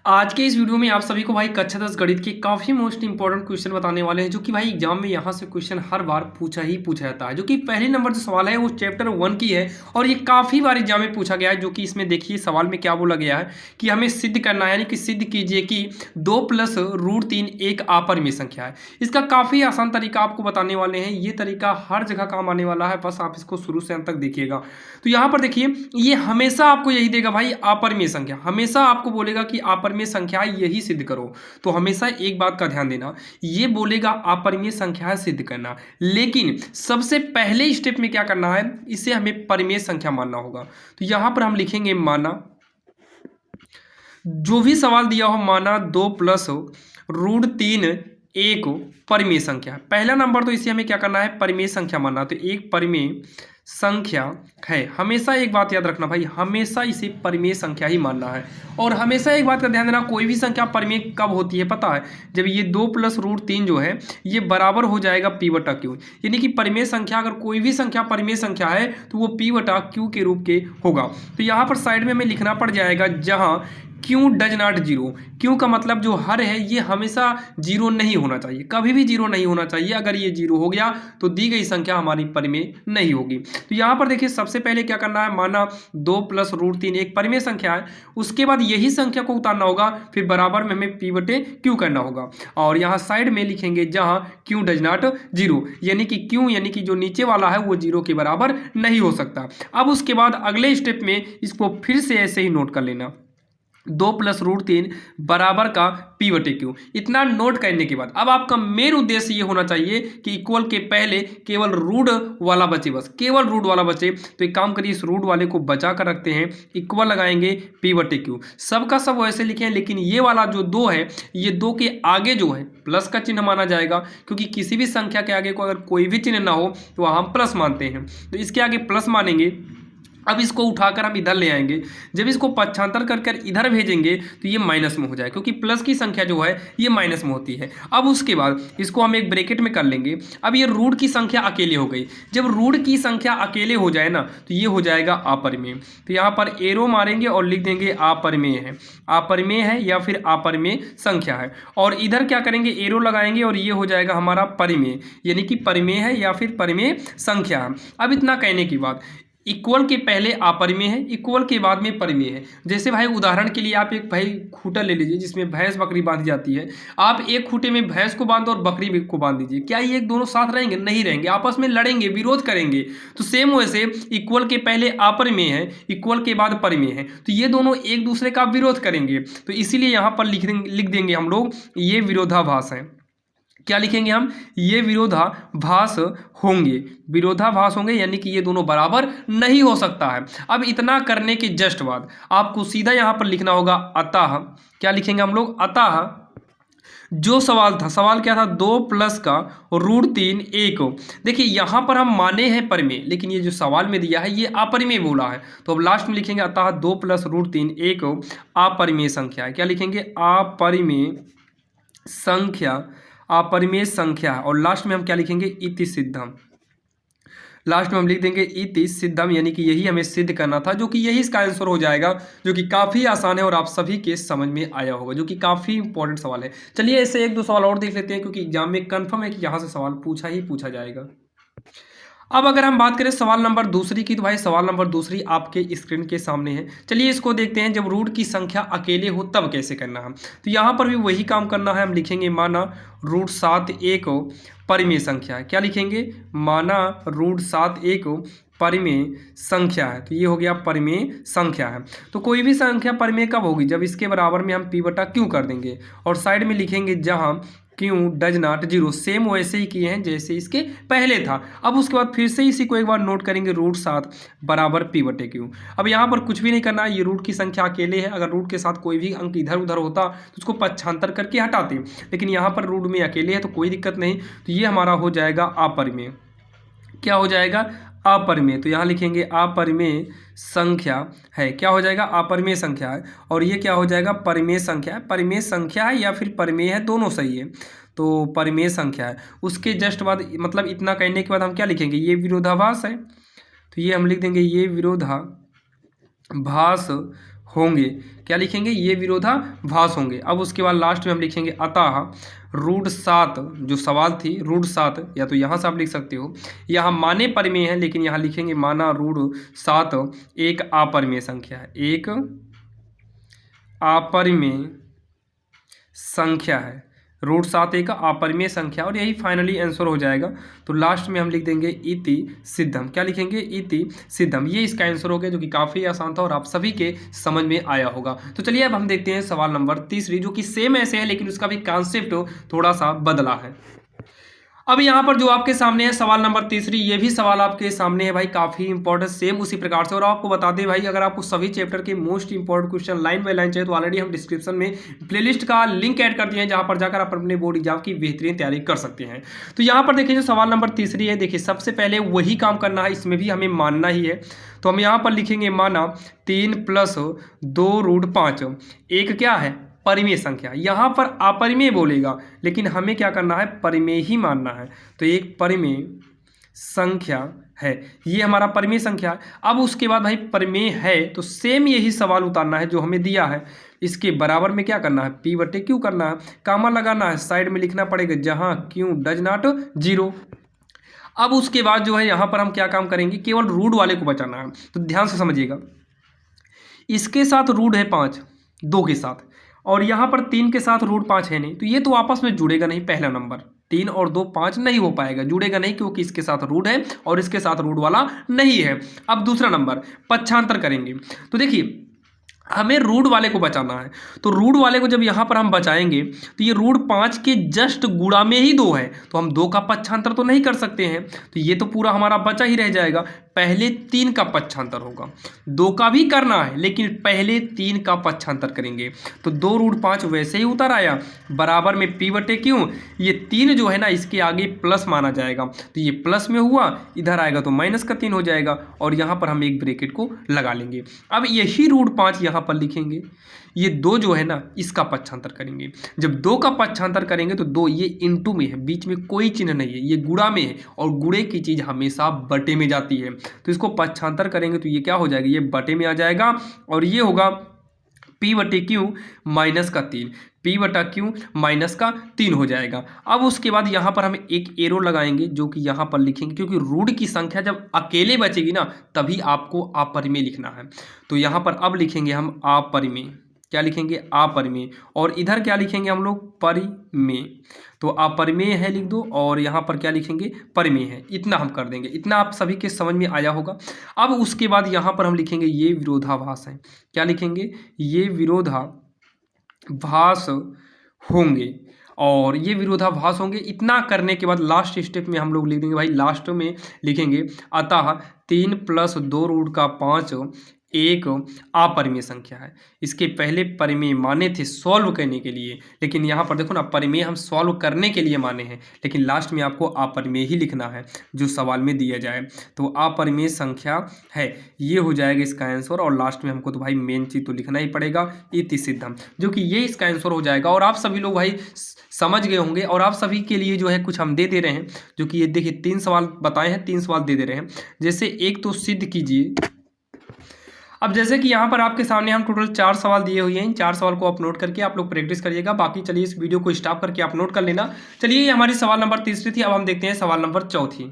आज के इस वीडियो में आप सभी को भाई कक्षा 10 गणित के काफ़ी मोस्ट इंपॉर्टेंट क्वेश्चन बताने वाले हैं, जो कि भाई एग्जाम में यहाँ से क्वेश्चन हर बार पूछा जाता है। जो कि पहले नंबर जो सवाल है वो चैप्टर 1 की है और ये काफ़ी बार एग्जाम में पूछा गया है। जो कि इसमें देखिए सवाल में क्या बोला गया है कि हमें सिद्ध करना है, यानी कि सिद्ध कीजिए कि 2 + √3 एक अपरिमेय संख्या है। इसका काफ़ी आसान तरीका आपको बताने वाले हैं। ये तरीका हर जगह काम आने वाला है, बस आप इसको शुरू से अंत तक देखिएगा। तो यहाँ पर देखिए ये हमेशा आपको यही देगा भाई, अपरिमेय संख्या। हमेशा आपको बोलेगा कि अपरिमेय संख्या यही सिद्ध करो। तो हमेशा एक बात का ध्यान देना, ये बोलेगा अपरिमेय संख्या सिद्ध करना, लेकिन सबसे पहले स्टेप में क्या करना है, इसे हमें परिमेय संख्या मानना होगा। तो यहां पर हम लिखेंगे माना, जो भी सवाल दिया हो माना 2 + √3 एक परिमेय संख्या। पहला नंबर तो इसे हमें क्या करना है, परिमेय संख्या मानना। तो एक परिमेय संख्या है। हमेशा एक बात याद रखना भाई, हमेशा इसे परिमेय संख्या ही मानना है। और हमेशा एक बात का ध्यान देना, कोई भी संख्या परिमेय कब होती है पता है, जब ये 2 + √3 जो है ये बराबर हो जाएगा P/Q। यानी कि परिमेय संख्या, अगर कोई भी संख्या परिमेय संख्या है तो वो P/Q के रूप के होगा। तो यहाँ पर साइड में हमें लिखना पड़ जाएगा, जहाँ Q does not zero. Q का मतलब जो हर है ये हमेशा जीरो नहीं होना चाहिए, कभी भी जीरो नहीं होना चाहिए। अगर ये जीरो हो गया तो दी गई संख्या हमारी परिमेय नहीं होगी। तो यहाँ पर देखिए सबसे पहले क्या करना है, माना 2 + √3 एक परिमेय संख्या है। उसके बाद यही संख्या को उतारना होगा, फिर बराबर में हमें P/Q करना होगा। और यहाँ साइड में लिखेंगे जहाँ Q डज नॉट जीरो, यानी कि Q यानी कि जो नीचे वाला है वो जीरो के बराबर नहीं हो सकता। अब उसके बाद अगले स्टेप में इसको फिर से ऐसे ही नोट कर लेना, 2 + √3 बराबर का P/Q। इतना नोट करने के बाद अब आपका मेन उद्देश्य ये होना चाहिए कि इक्वल के पहले केवल रूट वाला बचे, बस केवल रूट वाला बचे। तो एक काम करिए, इस रूट वाले को बचा कर रखते हैं, इक्वल लगाएंगे P/Q। सब का सब वैसे लिखे हैं, लेकिन ये वाला जो 2 है, ये 2 के आगे जो है प्लस का चिन्ह माना जाएगा, क्योंकि किसी भी संख्या के आगे को अगर कोई भी चिन्ह ना हो तो हम प्लस मानते हैं। तो इसके आगे प्लस मानेंगे। अब इसको उठाकर हम इधर ले आएंगे, जब इसको पक्षांतर कर कर इधर भेजेंगे तो ये माइनस में हो जाए, क्योंकि प्लस की संख्या जो है ये माइनस में होती है। अब उसके बाद इसको हम एक ब्रैकेट में कर लेंगे। अब ये रूट की संख्या अकेले हो गई। जब रूट की संख्या अकेले हो जाए ना तो ये हो जाएगा अपरिमेय। तो यहाँ पर एरो मारेंगे और लिख देंगे अपरिमेय है, अपरिमेय है या फिर अपरिमेय संख्या है। और इधर क्या करेंगे, एरो लगाएंगे और ये हो जाएगा हमारा परिमेय, यानी कि परिमेय है या फिर परिमेय संख्या है। अब इतना कहने के बाद इक्वल के पहले अपरिमेय है, इक्वल के बाद में परिमेय है। जैसे भाई उदाहरण के लिए आप एक भाई खूंटा ले लीजिए जिसमें भैंस बकरी बांधी जाती है। आप एक खूंटे में भैंस को बांधो और बकरी को बांध दीजिए, क्या ये दोनों साथ रहेंगे? नहीं रहेंगे, आपस में लड़ेंगे, विरोध करेंगे। तो सेम वैसे इक्वल के पहले अपरिमेय है, इक्वल के बाद परिमेय है, तो ये दोनों एक दूसरे का विरोध करेंगे। तो इसीलिए यहाँ पर लिख देंगे हम लोग, ये विरोधाभास है। क्या लिखेंगे हम, ये विरोधाभास होंगे, विरोधाभास होंगे, यानी कि ये दोनों बराबर नहीं हो सकता है। अब इतना करने के जस्ट बाद आपको सीधा यहां पर लिखना होगा अतः। क्या लिखेंगे हम लोग, अतः जो सवाल था, सवाल क्या था, 2 + का √3 एक। देखिए यहां पर हम माने हैं परिमेय, लेकिन ये जो सवाल में दिया है ये अपरिमेय बोला है। तो अब लास्ट में लिखेंगे अतः 2 + √3 एक अपरिमेय संख्या है। क्या लिखेंगे, अपरिमेय संख्या, अपरिमेय संख्या। और लास्ट में हम क्या लिखेंगे, इति सिद्धम। लास्ट में हम लिख देंगे इति सिद्धम, यानी कि यही हमें सिद्ध करना था, जो कि यही इसका आंसर हो जाएगा, जो कि काफ़ी आसान है और आप सभी के समझ में आया होगा, जो कि काफ़ी इंपॉर्टेंट सवाल है। चलिए ऐसे एक दो सवाल और देख लेते हैं, क्योंकि एग्जाम में कंफर्म है कि यहाँ से सवाल पूछा ही पूछा जाएगा। अब अगर हम बात करें सवाल नंबर दूसरी की, तो भाई सवाल नंबर दूसरी आपके स्क्रीन के सामने है। चलिए इसको देखते हैं, जब रूट की संख्या अकेले हो तब कैसे करना है। तो यहाँ पर भी वही काम करना है। हम लिखेंगे माना √7 एक परिमेय संख्या है। क्या लिखेंगे, माना √7 एक परिमेय संख्या है। तो ये हो गया परिमेय संख्या है। तो कोई भी संख्या परिमेय कब होगी, जब इसके बराबर में हम P/Q कर देंगे और साइड में लिखेंगे जहाँ Q does not zero. Same वैसे ही किए हैं जैसे इसके पहले था। अब उसके बाद फिर से इसी को एक बार नोट करेंगे, √7 बराबर P/Q। अब यहाँ पर कुछ भी नहीं करना है, ये रूट की संख्या अकेले है। अगर रूट के साथ कोई भी अंक इधर उधर होता तो उसको पक्षांतर करके हटाते, लेकिन यहाँ पर रूट में अकेले है तो कोई दिक्कत नहीं। तो ये हमारा हो जाएगा अपरिमेय। क्या हो जाएगा, अपरिमेय। तो यहाँ लिखेंगे अपरिमेय संख्या है। क्या हो जाएगा, अपरिमेय संख्या है। और ये क्या हो जाएगा, परिमेय संख्या है। परिमेय संख्या है या फिर परिमेय है, दोनों सही है। तो परिमेय संख्या है। उसके जस्ट बाद मतलब इतना कहने के बाद हम क्या लिखेंगे, ये विरोधाभास है। तो ये हम लिख देंगे, ये विरोधाभास होंगे। क्या लिखेंगे? ये विरोधाभास होंगे। अब उसके बाद लास्ट में हम लिखेंगे अतः √7, जो सवाल थी √7, या तो यहाँ से आप लिख सकते हो, यहाँ माने परिमेय है लेकिन यहाँ लिखेंगे माना √7 एक अपरिमेय संख्या है, एक अपरिमेय संख्या है। √7 एक अपरिमेय संख्या, और यही फाइनली आंसर हो जाएगा। तो लास्ट में हम लिख देंगे इति सिद्धम। क्या लिखेंगे? इति सिद्धम। ये इसका आंसर हो गया, जो कि काफ़ी आसान था और आप सभी के समझ में आया होगा। तो चलिए अब हम देखते हैं सवाल नंबर 3, जो कि सेम ऐसे है लेकिन उसका भी कॉन्सेप्ट थोड़ा सा बदला है। अब यहाँ पर जो आपके सामने है सवाल नंबर 3, ये भी सवाल आपके सामने है भाई, काफ़ी इंपॉर्टेंट, सेम उसी प्रकार से। और आपको बता दें भाई, अगर आपको सभी चैप्टर के most important question line by line चाहिए तो ऑलरेडी हम डिस्क्रिप्शन में प्लेलिस्ट का लिंक ऐड कर दिए हैं, जहाँ पर जाकर आप अपने बोर्ड एग्जाम की बेहतरीन तैयारी कर सकते हैं। तो यहाँ पर देखिए जो सवाल नंबर 3 है, देखिए सबसे पहले वही काम करना है, इसमें भी हमें मानना ही है। तो हम यहाँ पर लिखेंगे माना 3 + 2√5 एक क्या है? परिमेय संख्या। यहाँ पर अपरिमेय बोलेगा लेकिन हमें क्या करना है? परिमेय ही मानना है। तो एक परिमेय संख्या है, ये हमारा परिमेय संख्या है। अब उसके बाद भाई परिमेय है तो सेम यही सवाल उतारना है जो हमें दिया है, इसके बराबर में क्या करना है? P/Q करना है, कामा लगाना है, साइड में लिखना पड़ेगा जहाँ Q डज नॉट 0। अब उसके बाद जो है यहाँ पर हम क्या काम करेंगे? केवल रूट वाले को बचाना है। तो ध्यान से समझिएगा, इसके साथ रूट है 5 2 के साथ, और यहाँ पर 3 के साथ √5 है नहीं, तो ये तो आपस में जुड़ेगा नहीं। पहला नंबर 3 और 2 5 नहीं हो पाएगा, जुड़ेगा नहीं, क्योंकि इसके साथ रूट है और इसके साथ रूट वाला नहीं है। अब दूसरा नंबर पक्षांतर करेंगे, तो देखिए हमें रूट वाले को बचाना है। तो रूट वाले को जब यहाँ पर हम बचाएंगे तो ये √5 के जस्ट गुणा में ही 2 है, तो हम 2 का पक्षांतर तो नहीं कर सकते हैं, तो ये तो पूरा हमारा बचा ही रह जाएगा। पहले 3 का पक्षांतर होगा, 2 का भी करना है लेकिन पहले 3 का पक्षांतर करेंगे। तो 2√5 वैसे ही उतर आया, बराबर में P/Q। ये 3 जो है ना, इसके आगे प्लस माना जाएगा, तो ये प्लस में हुआ, इधर आएगा तो -3 हो जाएगा, और यहाँ पर हम एक ब्रैकेट को लगा लेंगे। अब यही √5 यहाँ पर लिखेंगे, ये 2 जो है ना, इसका पक्षांतर करेंगे। जब 2 का पक्षांतर करेंगे तो 2 ये इनटू में है, बीच में कोई चिन्ह नहीं है, ये गुणा में है, और गुणे की चीज़ हमेशा बटे में जाती है। तो इसको पक्षांतर करेंगे तो ये क्या हो जाएगा? ये बटे में आ जाएगा, और ये होगा P/Q -3, P/Q -3 हो जाएगा। अब उसके बाद यहाँ पर हम एक एरो लगाएंगे, जो कि यहाँ पर लिखेंगे, क्योंकि रूट की संख्या जब अकेले बचेगी ना तभी आपको अपरिमेय लिखना है। तो यहाँ पर अब लिखेंगे हम अपरिमेय। क्या लिखेंगे? अपरिमेय। और इधर क्या लिखेंगे हम लोग? परिमेय। तो अपरिमेय है लिख दो, और यहाँ पर क्या लिखेंगे? परिमेय है। इतना हम कर देंगे, इतना आप सभी के समझ में आया होगा। अब उसके बाद यहाँ पर हम लिखेंगे ये विरोधाभास है। क्या लिखेंगे? ये विरोधाभास होंगे, और ये विरोधाभास होंगे। इतना करने के बाद लास्ट स्टेप में हम लोग लिख देंगे भाई, लास्ट में लिखेंगे अतः 3 + 2√5 एक अपरिमेय संख्या है। इसके पहले परिमेय माने थे सॉल्व करने के लिए, लेकिन यहाँ पर देखो ना, परिमेय हम सॉल्व करने के लिए माने हैं, लेकिन लास्ट में आपको अपरिमेय ही लिखना है जो सवाल में दिया जाए। तो अपरिमेय संख्या है, ये हो जाएगा इसका आंसर। और लास्ट में हमको तो भाई मेन चीज़ तो लिखना ही पड़ेगा, इति सिद्धम, जो कि ये इसका आंसर हो जाएगा। और आप सभी लोग भाई समझ गए होंगे, और आप सभी के लिए जो है कुछ हम दे दे रहे हैं, जो कि ये देखिए 3 सवाल बताए हैं, 3 सवाल दे रहे हैं। जैसे एक तो सिद्ध कीजिए। अब जैसे कि यहाँ पर आपके सामने हम टोटल 4 सवाल दिए हुए हैं, इन 4 सवाल को आप नोट करके आप लोग प्रैक्टिस करिएगा। बाकी चलिए इस वीडियो को स्टॉप करके आप नोट कर लेना। चलिए, ये हमारी सवाल नंबर 3 थी। अब हम देखते हैं सवाल नंबर 4।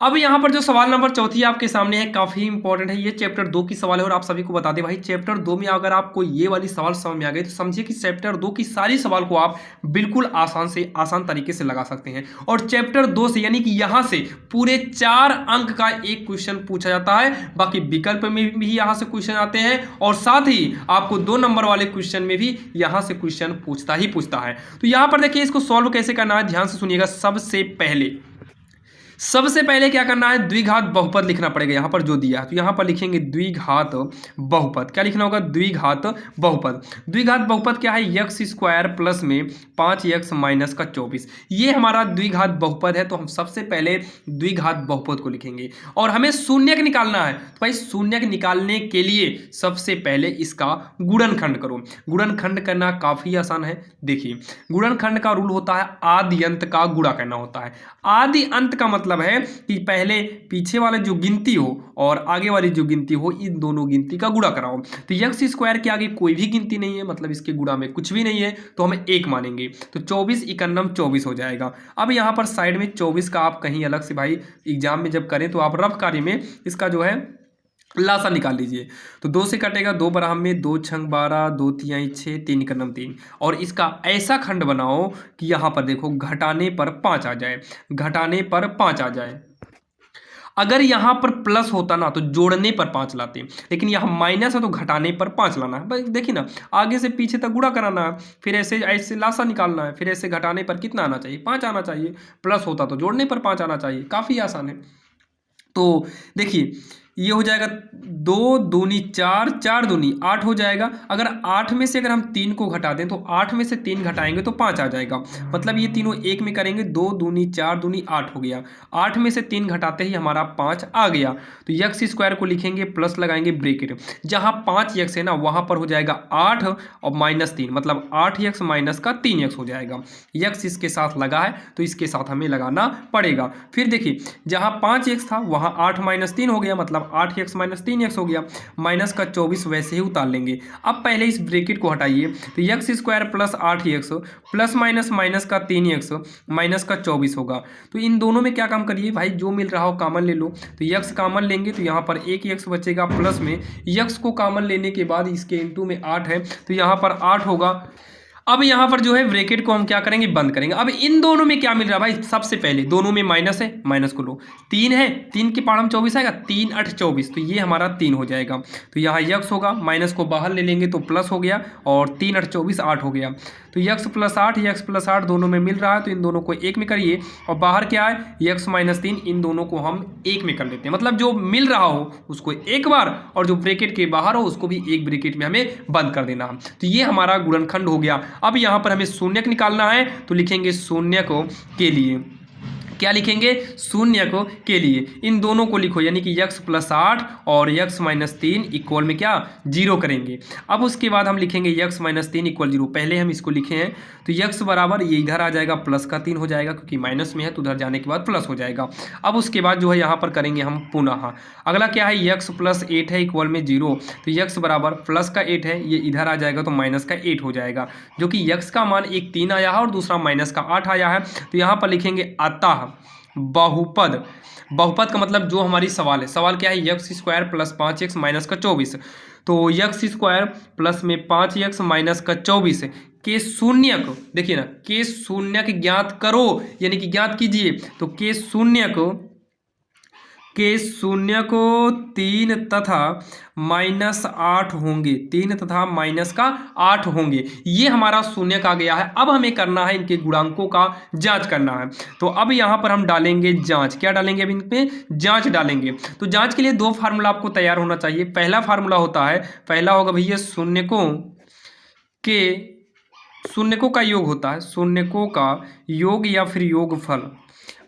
अब यहाँ पर जो सवाल नंबर 4 आपके सामने है, काफ़ी इंपॉर्टेंट है। ये चैप्टर 2 की सवाल है, और आप सभी को बता दें भाई, चैप्टर 2 में अगर आपको ये वाली सवाल समझ में आ गई तो समझिए कि चैप्टर 2 की सारी सवाल को आप बिल्कुल आसान तरीके से लगा सकते हैं। और चैप्टर 2 से, यानी कि यहाँ से पूरे 4 अंक का एक क्वेश्चन पूछा जाता है। बाकी विकल्प में भी यहाँ से क्वेश्चन आते हैं, और साथ ही आपको 2 नंबर वाले क्वेश्चन में भी यहाँ से क्वेश्चन पूछता है। तो यहाँ पर देखिए, इसको सॉल्व कैसे करना है, ध्यान से सुनिएगा। सबसे पहले क्या करना है? द्विघात बहुपद लिखना पड़ेगा। यहाँ पर जो दिया है तो यहाँ पर लिखेंगे द्विघात बहुपद। क्या लिखना होगा? द्विघात बहुपद। द्विघात बहुपद क्या है? x² प्लस में 5x माइनस का 24, ये हमारा द्विघात बहुपद है। तो हम सबसे पहले द्विघात बहुपद को लिखेंगे, और हमें शून्यक निकालना है। तो भाई शून्यक निकालने के लिए सबसे पहले इसका गुणनखंड करो। गुणनखंड करना काफ़ी आसान है। देखिए, गुणनखंड का रूल होता है आदि अंत का गुणा करना होता है। आदि अंत का मतलब मतलब है कि पहले पीछे वाला जो गिनती हो और आगे वाली जो गिनती हो, इन दोनों गिनती का गुणा कराओ। तो यक्स स्क्वायर के आगे कोई भी गिनती नहीं है, मतलब इसके गुणा में कुछ भी नहीं है, तो हम 1 मानेंगे। तो 24 इकन्नम 24 हो जाएगा। अब यहाँ पर साइड में 24 का आप कहीं अलग से भाई एग्जाम में जब करें तो आप रफ कार्य में इसका जो है लासा निकाल लीजिए। तो 2 से कटेगा, 2 बराबर में 2 छंग 12, 2 तिहाई 6, 3 इकन्नम 3। और इसका ऐसा खंड बनाओ कि यहाँ पर देखो घटाने पर 5 आ जाए, घटाने पर 5 आ जाए। अगर यहाँ पर प्लस होता ना तो जोड़ने पर 5 लाते, लेकिन यहाँ माइनस है तो घटाने पर 5 लाना है। भाई देखिए ना, आगे से पीछे तक गुणा कराना है, फिर ऐसे ऐसे लासा निकालना है, फिर ऐसे घटाने पर कितना आना चाहिए, 5 आना चाहिए। प्लस होता तो जोड़ने पर 5 आना चाहिए, काफ़ी आसान है। तो देखिए ये हो जाएगा 2 दूनी 4, 4 दूनी 8 हो जाएगा। अगर 8 में से अगर हम 3 को घटा दें तो 8 में से 3 घटाएंगे तो 5 आ जाएगा। मतलब ये तीनों एक में करेंगे, 2 दूनी 4 दूनी 8 हो गया। 8 में से 3 घटाते ही हमारा 5 आ गया। तो यक्स स्क्वायर को लिखेंगे, प्लस लगाएंगे ब्रेकेट, जहाँ 5 यक्स है ना वहाँ पर हो जाएगा 8 और -3, मतलब 8 यक्स माइनस का 3 यक्स हो जाएगा। यक्स इसके साथ लगा है तो इसके साथ हमें लगाना पड़ेगा। फिर देखिए जहाँ 5 यक्स था वहाँ 8 - 3 हो गया, मतलब 8 यक्स माइनस 3 यक्स हो गया। माइनस का 24 वैसे ही उतार लेंगे। अब पहले इस ब्रेकेट को हटाइए, तो x square plus 8 x plus minus minus का 3 यक्स माइनस का 24 होगा। तो इन दोनों में क्या काम करिए भाई, जो मिल रहा हो कॉमन ले लो। तो यक्स कॉमन लेंगे तो यहाँ पर 1 यक्स बचेगा, प्लस में यक्स को कॉमन लेने के बाद इसके इंटू में 8 है तो यहाँ पर 8 होगा। अब यहाँ पर जो है ब्रैकेट को हम क्या करेंगे, बंद करेंगे। अब इन दोनों में क्या मिल रहा है भाई, सबसे पहले दोनों में माइनस है, माइनस को लो। 3 है, 3 के पार हम 24 आएगा, 3 8 24, तो ये हमारा 3 हो जाएगा। तो यहाँ यक्स होगा, माइनस को बाहर ले लेंगे तो प्लस हो गया, और 3 8 24 8 हो गया। तो यक्स प्लस 8 दोनों में मिल रहा है, तो इन दोनों को एक में करिए। और बाहर क्या है, यक्स माइनस 3, इन दोनों को हम एक में कर लेते हैं। मतलब जो मिल रहा हो उसको एक बार, और जो ब्रैकेट के बाहर हो उसको भी एक ब्रैकेट में हमें बंद कर देना। तो ये हमारा गुणनखंड हो गया। अब यहाँ पर हमें शून्यक निकालना है, तो लिखेंगे शून्यकों के लिए। क्या लिखेंगे, शून्यकों के लिए। इन दोनों को लिखो, यानी कि यक्स प्लस 8 और यक्स माइनस 3 इक्वल में क्या 0 करेंगे। अब उसके बाद हम लिखेंगे यक्स माइनस 3 इक्वल 0। पहले हम इसको लिखे हैं, तो यक्स बराबर ये इधर आ जाएगा, प्लस का 3 हो जाएगा, क्योंकि माइनस में है तो उधर जाने के बाद प्लस हो जाएगा। अब उसके बाद जो है यहाँ पर करेंगे हम पुनः। अगला क्या है, यक्स प्लस 8 है इक्वल में 0, तो यक्स बराबर प्लस का 8 है, ये इधर आ जाएगा तो माइनस का 8 हो जाएगा, जो कि यक्स का मान एक 3 आया है और दूसरा माइनस का 8 आया है। तो यहाँ पर लिखेंगे अतः बहुपद। बहुपद का मतलब जो हमारी सवाल है, सवाल क्या है, x square plus 5x minus का 24। तो यक्स स्क्वायर प्लस में 5x माइनस का 24 के शून्यक, देखिए ना, के शून्यक ज्ञात करो, यानी कि ज्ञात कीजिए। तो के शून्य को 3 तथा -8 होंगे, 3 तथा माइनस का 8 होंगे। ये हमारा शून्यक आ गया है। अब हमें करना है इनके गुणांकों का जांच करना है। तो अब यहाँ पर हम डालेंगे जांच। क्या डालेंगे, अब इन पे जांच डालेंगे। तो जांच के लिए 2 फार्मूला आपको तैयार होना चाहिए। पहला फार्मूला होता है, पहला होगा भैया शून्यकों का योग होता है, शून्यकों का योग या फिर योगफल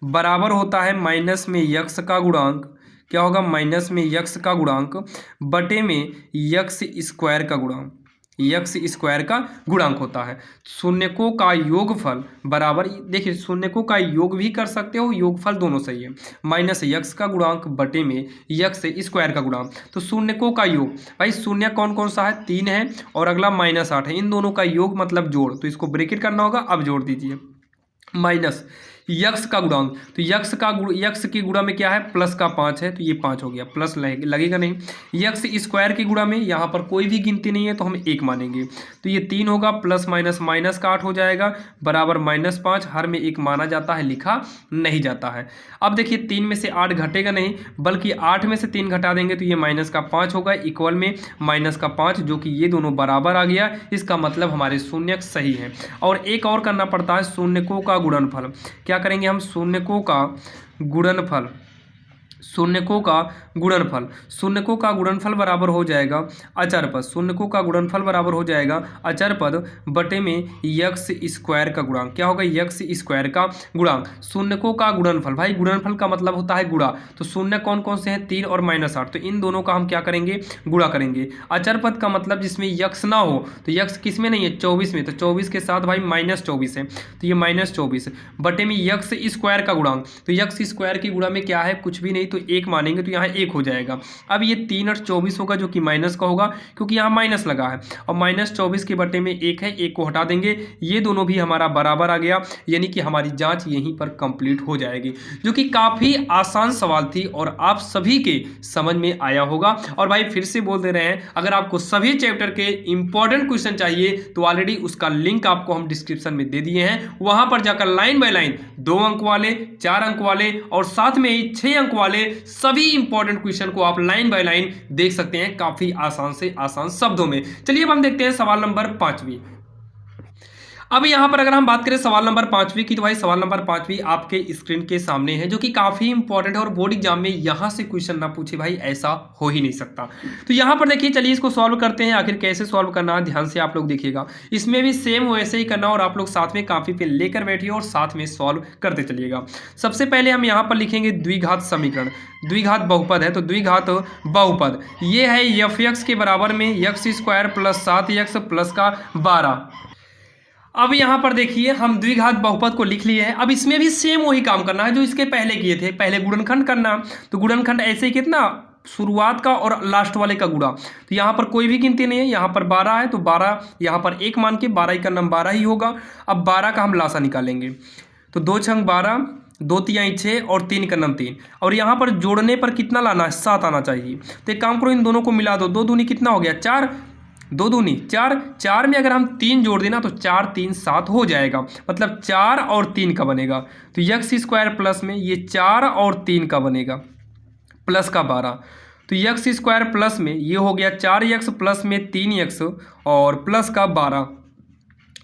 बराबर होता है माइनस में यक्स का गुणांक। क्या होगा, माइनस में यक्स का गुणांक बटे में यक्स स्क्वायर का गुणांक, यक्स स्क्वायर का गुणांक होता है। शून्यकों का योगफल बराबर, देखिए शून्यकों का योग भी कर सकते हो, योगफल दोनों सही है, माइनस यक्स का गुणांक बटे में यक्स स्क्वायर का गुणांक। तो शून्यकों का योग, भाई शून्य कौन कौन सा है, 3 है और अगला -8 है, इन दोनों का योग मतलब जोड़, तो इसको ब्रैकेट करना होगा। अब जोड़ दीजिए, माइनस यक्स का गुणांक, तो यक्स की गुणा में क्या है, प्लस का 5 है, तो ये 5 हो गया, प्लस लगेगा नहीं। यक्स स्क्वायर की गुणा में यहाँ पर कोई भी गिनती नहीं है तो हम 1 मानेंगे, तो ये 3 होगा, प्लस माइनस माइनस का 8 हो जाएगा, बराबर -5। हर में 1 माना जाता है, लिखा नहीं जाता है। अब देखिए 3 में से 8 घटेगा नहीं, बल्कि 8 में से 3 घटा देंगे तो ये माइनस का 5 होगा, इक्वल में माइनस का 5, जो कि ये दोनों बराबर आ गया। इसका मतलब हमारे शून्यक सही है। और एक और करना पड़ता है, शून्यकों का गुणनफल। क्या करेंगे हम, शून्यकों का गुणनफल शून्यकों का गुणनफल, शून्यकों का गुणनफल बराबर हो जाएगा अचर पद, शून्यकों का गुणनफल बराबर हो जाएगा अचर पद बटे में यक्स स्क्वायर का गुणांक। क्या होगा? यक्स स्क्वायर का गुणांक। शून्यकों का गुणनफल, भाई गुणनफल का मतलब होता है गुणा, तो शून्य कौन कौन से हैं? 3 और -8, तो इन दोनों का हम क्या करेंगे? गुणा करेंगे। अचर पद का मतलब जिसमें यक्स ना हो, तो यक्स किस में नहीं है? 24 में, तो 24 के साथ भाई -24 है, तो ये -24 बटे में यक्स स्क्वायर का गुणांक, तो यक्स स्क्वायर की गुणा में क्या है? कुछ भी नहीं, तो 1 मानेंगे तो यहाँ 1 हो जाएगा। अब ये 3 और 24 होगा जो कि माइनस का होगा क्योंकि यहाँ माइनस लगा है, और -24 के बटे में 1 है, 1 को हटा देंगे, ये दोनों भी हमारा बराबर आ गया, यानी कि हमारी जांच यहीं पर कंप्लीट हो जाएगी, जो कि काफ़ी आसान सवाल थी और आप सभी के समझ में आया होगा। और भाई फिर से बोल दे रहे हैं, अगर आपको सभी चैप्टर के इंपॉर्टेंट क्वेश्चन चाहिए तो ऑलरेडी उसका लिंक आपको हम डिस्क्रिप्शन में दे दिए हैं, वहां पर जाकर लाइन बाय लाइन 2 अंक वाले, 4 अंक वाले और साथ में ही 6 अंक वाले सभी इंपॉर्टेंट क्वेश्चन को आप लाइन बाय लाइन देख सकते हैं काफी आसान से आसान शब्दों में। चलिए अब हम देखते हैं सवाल नंबर 5वीं। अब यहाँ पर अगर हम बात करें सवाल नंबर 5वीं की, तो भाई सवाल नंबर 5वीं आपके स्क्रीन के सामने है, जो कि काफी इंपॉर्टेंट है और बोर्ड एग्जाम में यहाँ से क्वेश्चन ना पूछे भाई, ऐसा हो ही नहीं सकता। तो यहाँ पर देखिए, चलिए इसको सॉल्व करते हैं। आखिर कैसे सॉल्व करना है ध्यान से आप लोग देखिएगा, इसमें भी सेम वैसे ही करना, और आप लोग साथ में काफी पे लेकर बैठिए और साथ में सॉल्व करते चलिएगा। सबसे पहले हम यहाँ पर लिखेंगे द्विघात समीकरण, द्विघात बहुपद है तो द्विघात बहुपद ये है f(x) के बराबर में x² + 7x + का 12। अब यहाँ पर देखिए हम द्विघात बहुपद को लिख लिए हैं। अब इसमें भी सेम वही काम करना है जो इसके पहले किए थे, पहले गुणनखंड करना, तो गुणनखंड ऐसे ही कितना, शुरुआत का और लास्ट वाले का गुणा, तो यहाँ पर कोई भी गिनती नहीं है, यहाँ पर 12 है तो 12 यहाँ पर 1 मान के 12 का नाम 12 ही होगा। अब 12 का हम लासा निकालेंगे, तो 2 छंग 12, 2 तिहाई 6 और 3 का नाम 3, और यहाँ पर जोड़ने पर कितना लाना है? 7 आना चाहिए। तो एक काम करो, इन दोनों को मिला दो, 2 दूनी कितना हो गया? 4, 2 दूनी 4, 4 में अगर हम 3 जोड़ देना तो 4 3 7 हो जाएगा, मतलब 4 और 3 का बनेगा। तो x² प्लस में ये 4 और 3 का बनेगा प्लस का 12, तो x² प्लस में ये हो गया 4x प्लस में 3x और प्लस का 12।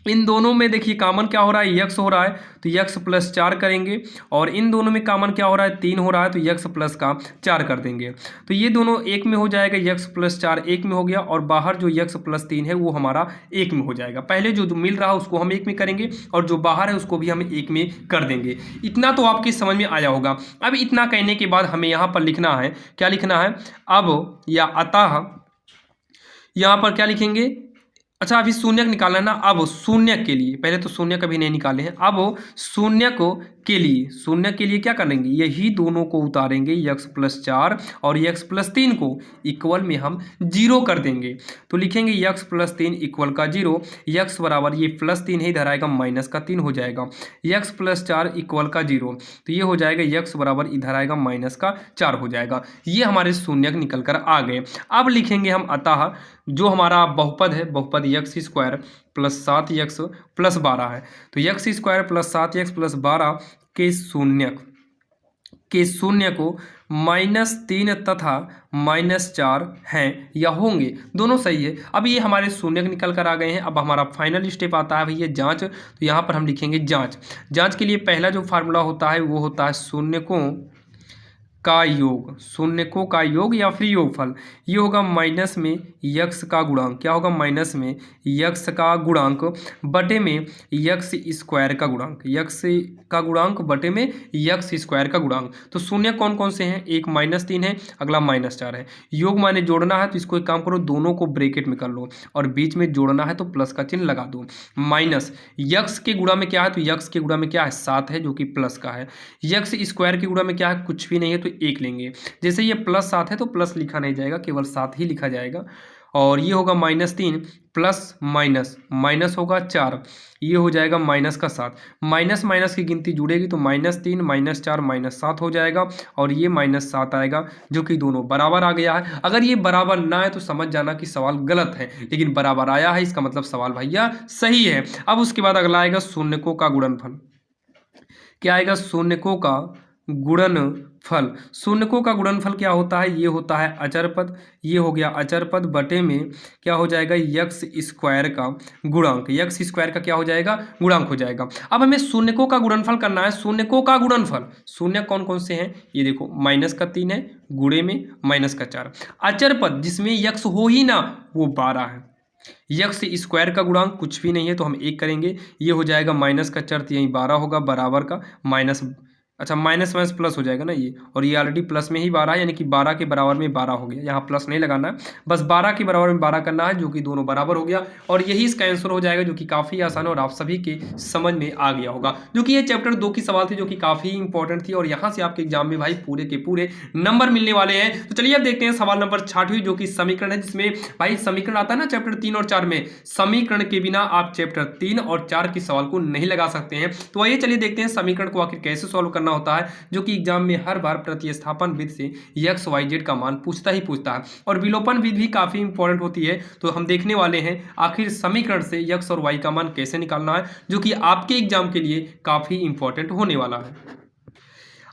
इन दोनों में देखिए कॉमन क्या हो रहा है? x हो रहा है, तो x + 4 करेंगे, और इन दोनों में कॉमन क्या हो रहा है? 3 हो रहा है, तो x + का 4 कर देंगे, तो ये दोनों एक में हो जाएगा, x + 4 एक में हो गया, और बाहर जो x + 3 है वो हमारा एक में हो जाएगा। पहले जो मिल रहा है उसको हम एक में करेंगे और जो बाहर है उसको भी हम एक में कर देंगे। इतना तो आपकी समझ में आया होगा। अब इतना कहने के बाद हमें यहाँ पर लिखना है, क्या लिखना है? अब या अतः, यहाँ पर क्या लिखेंगे? अच्छा अभी शून्यक निकालना है ना। अब शून्यक के लिए, पहले तो शून्य कभी नहीं निकाले हैं, अब शून्यक के लिए, शून्य के लिए क्या करेंगे? यही दोनों को उतारेंगे, x + 4 और x + 3 को इक्वल में हम 0 कर देंगे, तो लिखेंगे x + 3 इक्वल का 0, x बराबर ये +3 है इधर आएगा -3 हो जाएगा, x + 4 इक्वल का 0, तो ये हो जाएगा x बराबर इधर आएगा -4 हो जाएगा। ये हमारे शून्यक निकल कर आ गए। अब लिखेंगे हम अतः, जो हमारा बहुपद है, बहुपद x² + 7x + 12 है, तो x² + 7x + 12 के शून्य को -3 तथा -4 हैं या होंगे, दोनों सही है। अब ये हमारे शून्यक निकल कर आ गए हैं। अब हमारा फाइनल स्टेप आता है भैया जांच, तो यहाँ पर हम लिखेंगे जांच। जांच के लिए पहला जो फार्मूला होता है वो होता है शून्यकों का योग, शून्यकों का योग या फिर योगफल। ये होगा माइनस में यक्स का गुणांक, क्या होगा? माइनस में यक्स का गुणांक बटे में x² का गुणांक, यक्स का गुणांक बटे में x² का गुणांक। तो शून्य कौन कौन से हैं? एक -3 है, अगला -4 है। योग माने जोड़ना है, तो इसको एक काम करो, दोनों को ब्रैकेट में कर लो और बीच में जोड़ना है तो प्लस का चिन्ह लगा दो। माइनस यक्स के गुणा में क्या है? तो यक्स के गुणा में क्या है? 7 है, जो कि प्लस का है। x² के गुणा में क्या है? कुछ भी नहीं है, तो 1 लेंगे। जैसे ये +7 है तो प्लस लिखा नहीं जाएगा, केवल 7 ही लिखा जाएगा। और ये होगा -3 प्लस माइनस, माइनस होगा 4, ये हो जाएगा -7। माइनस माइनस की गिनती जुड़ेगी तो -3 -4 -7 हो जाएगा, और ये -7 आएगा, जो कि दोनों बराबर आ गया है। अगर ये बराबर ना है तो समझ जाना कि सवाल गलत है, लेकिन बराबर आया है इसका मतलब सवाल भैया सही है। अब उसके बाद अगला आएगा शून्यकों का गुणनफल। क्या आएगा? शून्यकों का गुणनफल। शून्यकों का गुणनफल क्या होता है? ये होता है अचर पद। ये हो गया अचर पद बटे में क्या हो जाएगा? यक्स स्क्वायर का गुणांक। यक्स स्क्वायर का क्या हो जाएगा? गुणांक हो जाएगा। अब हमें शून्यकों का गुणनफल करना है। शून्यकों का गुणनफल, शून्य कौन कौन से हैं? ये देखो, -3 है, गुणे में -4। अचर पद जिसमें यक्स हो ही ना, वो 12 है। यक्स स्क्वायर का गुणांक कुछ भी नहीं है तो हम 1 करेंगे। ये हो जाएगा माइनस का चर, यहीं 12 होगा, बराबर का माइनस, अच्छा माइनस माइनस प्लस हो जाएगा ना ये, और ये ऑलरेडी प्लस में ही 12 है, यानी कि 12 के बराबर में 12 हो गया। यहाँ प्लस नहीं लगाना है, बस 12 के बराबर में 12 करना है, जो कि दोनों बराबर हो गया, और यही इसका आंसर हो जाएगा, जो कि काफ़ी आसान है और आप सभी के समझ में आ गया होगा। जो कि ये चैप्टर 2 की सवाल थी, जो कि काफ़ी इंपॉर्टेंट थी, और यहाँ से आपके एग्जाम में भाई पूरे के पूरे नंबर मिलने वाले हैं। तो चलिए अब देखते हैं सवाल नंबर 6, जो कि समीकरण है, जिसमें भाई समीकरण आता है ना चैप्टर 3 और 4 में, समीकरण के बिना आप चैप्टर 3 और 4 की सवाल को नहीं लगा सकते हैं। तो आइए चलिए देखते हैं समीकरण को आखिर कैसे सॉल्व करना होता है, जो कि एग्जाम में हर बार प्रतिस्थापन विधि से एक्स वाई जेड का मान पूछता ही पूछता है, और विलोपन विधि भी काफी इंपॉर्टेंट होती है। तो हम देखने वाले हैं आखिर समीकरण से एक्स और वाई का मान कैसे निकालना है, जो कि आपके एग्जाम के लिए काफी इंपॉर्टेंट होने वाला है।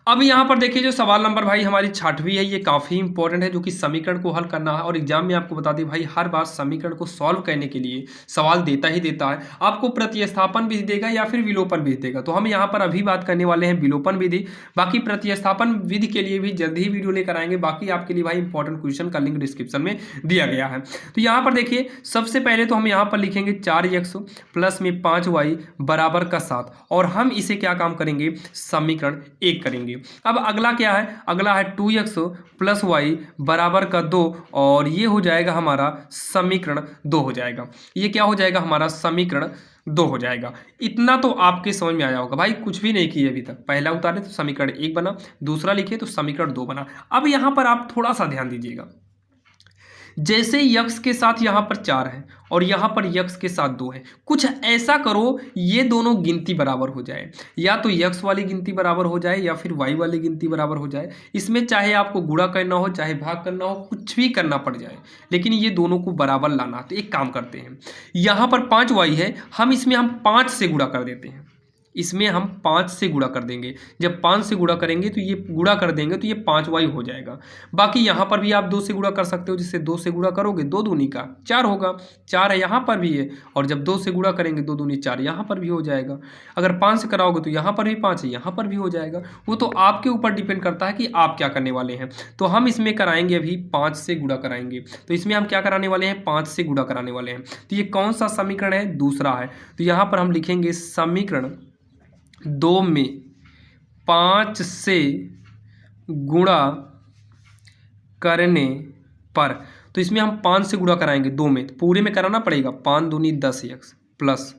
अब यहाँ पर देखिए, जो सवाल नंबर भाई हमारी 6वीं है, ये काफ़ी इंपॉर्टेंट है, जो कि समीकरण को हल करना है, और एग्जाम में आपको बता दें भाई हर बार समीकरण को सॉल्व करने के लिए सवाल देता ही देता है। आपको प्रतिस्थापन विधि देगा या फिर विलोपन विधि देगा। तो हम यहाँ पर अभी बात करने वाले हैं विलोपन विधि। बाकी प्रतिस्थापन विधि के लिए भी जल्द ही वीडियो लेकर आएंगे। बाकी आपके लिए भाई इंपॉर्टेंट क्वेश्चन का लिंक डिस्क्रिप्शन में दिया गया है। तो यहाँ पर देखिए, सबसे पहले तो हम यहाँ पर लिखेंगे 4x प्लस में 5y बराबर का 7, और हम इसे क्या काम करेंगे? समीकरण 1 करेंगे। अब अगला क्या है? अगला है 2x प्लस वाई बराबर का 2, और ये हो जाएगा हमारा समीकरण 2 हो जाएगा। ये क्या हो जाएगा? हमारा समीकरण 2 हो जाएगा। इतना तो आपके समझ में आया होगा भाई, कुछ भी नहीं किए अभी तक। पहला उतारे तो समीकरण 1 बना, दूसरा लिखे तो समीकरण 2 बना। अब यहां पर आप थोड़ा सा ध्यान दीजिएगा, जैसे यक्स के साथ यहाँ पर 4 है और यहाँ पर यक्स के साथ 2 है, कुछ ऐसा करो ये दोनों गिनती बराबर हो जाए, या तो यक्स वाली गिनती बराबर हो जाए या फिर वाई वाली गिनती बराबर हो जाए। इसमें चाहे आपको गुणा करना हो, चाहे भाग करना हो, कुछ भी करना पड़ जाए, लेकिन ये दोनों को बराबर लाना। तो एक काम करते हैं, यहाँ पर 5y है, हम इसमें 5 से गुणा कर देते हैं। इसमें हम 5 से गुणा कर देंगे। जब 5 से गुणा करेंगे तो ये गुणा कर देंगे तो ये 5y हो जाएगा। बाकी यहाँ पर भी आप 2 से गुणा कर सकते हो, जिससे 2 से गुणा करोगे 2 दूनी का 4 होगा, 4 है यहाँ पर भी है, और जब 2 से गुणा करेंगे 2 दूनी 4 यहाँ पर भी हो जाएगा। अगर 5 से कराओगे तो यहाँ पर भी 5 है, यहाँ पर भी हो जाएगा। वो तो आपके ऊपर डिपेंड करता है कि आप क्या करने वाले हैं। तो हम इसमें कराएंगे अभी 5 से गुणा कराएंगे। तो इसमें हम क्या कराने वाले हैं? 5 से गुणा कराने वाले हैं। तो ये कौन सा समीकरण है? दूसरा है। तो यहाँ पर हम लिखेंगे समीकरण 2 में 5 से गुणा करने पर, तो इसमें हम 5 से गुणा कराएंगे 2 में, तो पूरे में कराना पड़ेगा। 5 दूनी 10x प्लस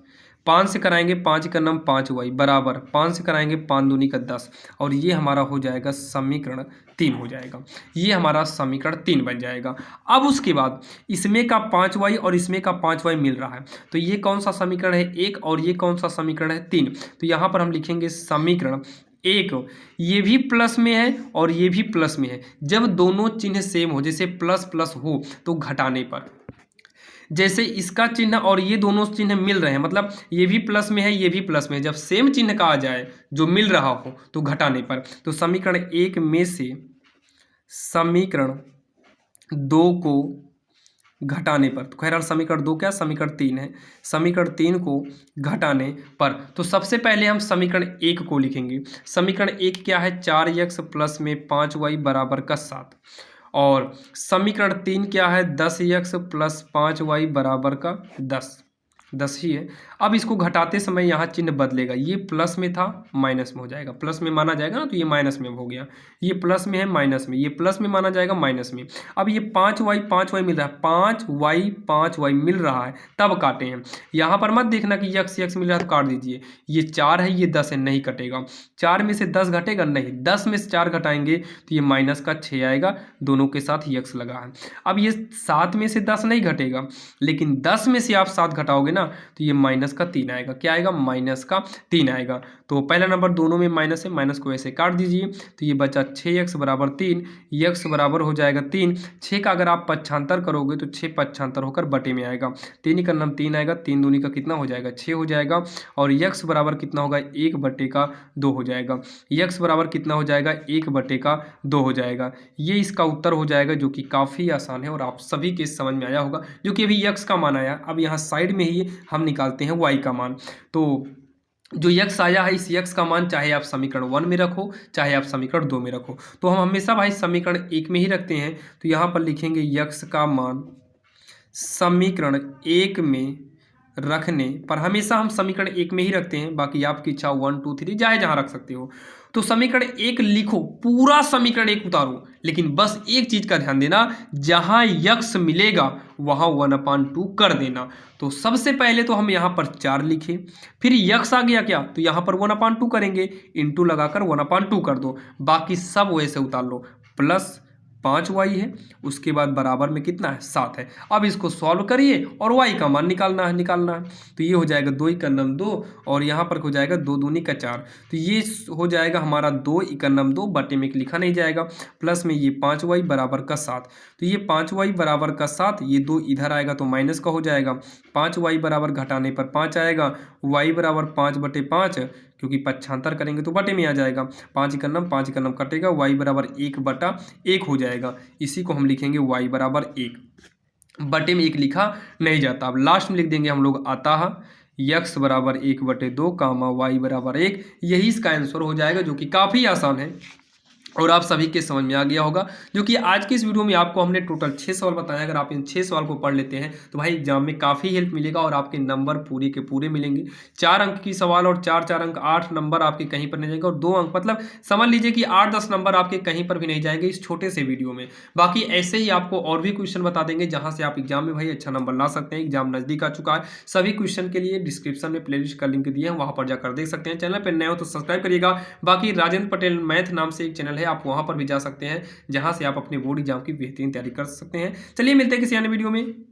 5 से कराएंगे 5 का नाम 5y बराबर 5 से कराएंगे 5 दूनी का 10, और ये हमारा हो जाएगा समीकरण 3 हो जाएगा। ये हमारा समीकरण 3 बन जाएगा। अब उसके बाद इसमें का 5y और इसमें का 5y मिल रहा है, तो ये कौन सा समीकरण है? 1, और ये कौन सा समीकरण है? 3। तो यहाँ पर हम लिखेंगे समीकरण 1, ये भी प्लस में है और ये भी प्लस में है। जब दोनों चिन्ह सेम हो, जैसे प्लस प्लस हो तो घटाने पर, जैसे इसका चिन्ह और ये दोनों चिन्ह मिल रहे हैं, मतलब ये भी प्लस में है ये भी प्लस में है, जब सेम चिन्ह का आ जाए जो मिल रहा हो तो घटाने पर, तो समीकरण 1 में से समीकरण 2 को घटाने पर, तो खैर समीकरण 2 क्या? समीकरण 3 है। समीकरण 3 को घटाने पर, तो सबसे पहले हम समीकरण 1 को लिखेंगे। समीकरण 1 क्या है? 4x प्लस में 5y बराबर का 7, और समीकरण 3 क्या है? 10x प्लस 5y बराबर का 10 ही है। अब इसको घटाते समय यहाँ चिन्ह बदलेगा, ये प्लस में था माइनस में हो जाएगा, प्लस में माना जाएगा ना, तो ये माइनस में हो गया। ये प्लस में है माइनस में, ये प्लस में माना जाएगा माइनस में। अब ये 5y मिल रहा है, 5y मिल रहा है, तब काटे हैं। यहाँ पर मत देखना कि x मिल रहा है तो काट दीजिए। ये 4 है ये 10 है, नहीं कटेगा। 4 में से 10 घटेगा नहीं, 10 में से 4 घटाएंगे तो ये माइनस का 6 आएगा, दोनों के साथ x लगा है। अब ये 7 में से 10 नहीं घटेगा, लेकिन 10 में से आप 7 घटाओगे ना ना, तो ये माइनस का 3 आएगा। क्या आएगा? माइनस का 3 आएगा। तो पहला नंबर दोनों में माइनस है, माइनस को ऐसे काट दीजिए, तो ये बचा 6x बराबर 3, x बराबर हो जाएगा 3। 6 का अगर आप पक्षांतर करोगे तो 6 पक्षांतर होकर बटे में आएगा, 3 का नाम 3 आएगा, 3 दूनी का कितना हो जाएगा? 6 हो जाएगा। और x बराबर कितना होगा? 1/2 हो जाएगा। x बराबर कितना हो जाएगा? 1/2 हो जाएगा। ये इसका उत्तर हो जाएगा, जो कि काफ़ी आसान है और आप सभी के समझ में आया होगा, जो कि अभी x का मान आया। अब यहाँ साइड में ही हम निकालते हैं y का मान। तो जो x आया है, इस x का मान चाहे आप समीकरण 1 में रखो, चाहे आप समीकरण 2 में रखो, तो हम हमेशा भाई समीकरण 1 में ही रखते हैं। तो यहाँ पर लिखेंगे x का मान समीकरण 1 में रखने पर, हमेशा हम समीकरण 1 में ही रखते हैं, बाकी आपकी इच्छा 1 2 3 चाहे जहाँ रख सकते हो। तो समीकरण 1 लिखो, पूरा समीकरण 1 उतारो, लेकिन बस एक चीज का ध्यान देना, जहां x मिलेगा वहां 1/2 कर देना। तो सबसे पहले तो हम यहाँ पर 4 लिखे, फिर x आ गया क्या, तो यहाँ पर 1/2 करेंगे, इंटू लगाकर 1/2 कर दो, बाकी सब वैसे उतार लो। प्लस 5y है, उसके बाद बराबर में कितना है? 7 है। अब इसको सॉल्व करिए और y का मान निकालना है। तो ये हो जाएगा 2 एकम 2, और यहाँ पर हो जाएगा 2 दूनी का 4, तो ये हो जाएगा हमारा 2 एकम 2, बटे में लिखा नहीं जाएगा। प्लस में ये 5y बराबर का 7, तो ये 5y बराबर का 7, ये 2 इधर आएगा तो माइनस का हो जाएगा। 5y बराबर घटाने पर 5 आएगा, y बराबर 5/5, क्योंकि पक्षांतर करेंगे तो बटे में आ जाएगा। 5 एकम कटेगा, y बराबर 1/1 हो जाएगा। इसी को हम लिखेंगे y बराबर 1, बटे में 1 लिखा नहीं जाता। अब लास्ट में लिख देंगे हम लोग अतः x बराबर 1/2 कामा y बराबर 1, यही इसका आंसर हो जाएगा, जो कि काफ़ी आसान है और आप सभी के समझ में आ गया होगा। जो कि आज के इस वीडियो में आपको हमने टोटल 6 सवाल बताया। अगर आप इन 6 सवाल को पढ़ लेते हैं तो भाई एग्जाम में काफ़ी हेल्प मिलेगा और आपके नंबर पूरे के पूरे मिलेंगे। 4 अंक की सवाल और 4 अंक, 8 नंबर आपके कहीं पर नहीं जाएंगे, और 2 अंक मतलब समझ लीजिए कि 8-10 नंबर आपके कहीं पर भी नहीं जाएंगे इस छोटे से वीडियो में। बाकी ऐसे ही आपको और भी क्वेश्चन बता देंगे जहाँ से आप एग्जाम में भाई अच्छा नंबर ला सकते हैं। एग्जाम नजदीक आ चुका है, सभी क्वेश्चन के लिए डिस्क्रिप्शन में प्लेलिस्ट का लिंक दिए हैं, वहाँ पर जाकर देख सकते हैं। चैनल पर नए हो तो सब्सक्राइब करिएगा। बाकी राजेंद्र पटेल मैथ नाम से एक चैनल है, आप वहाँ पर भी जा सकते हैं, जहां से आप अपने बोर्ड एग्जाम की बेहतरीन तैयारी कर सकते हैं। चलिए मिलते हैं किसी अन्य वीडियो में।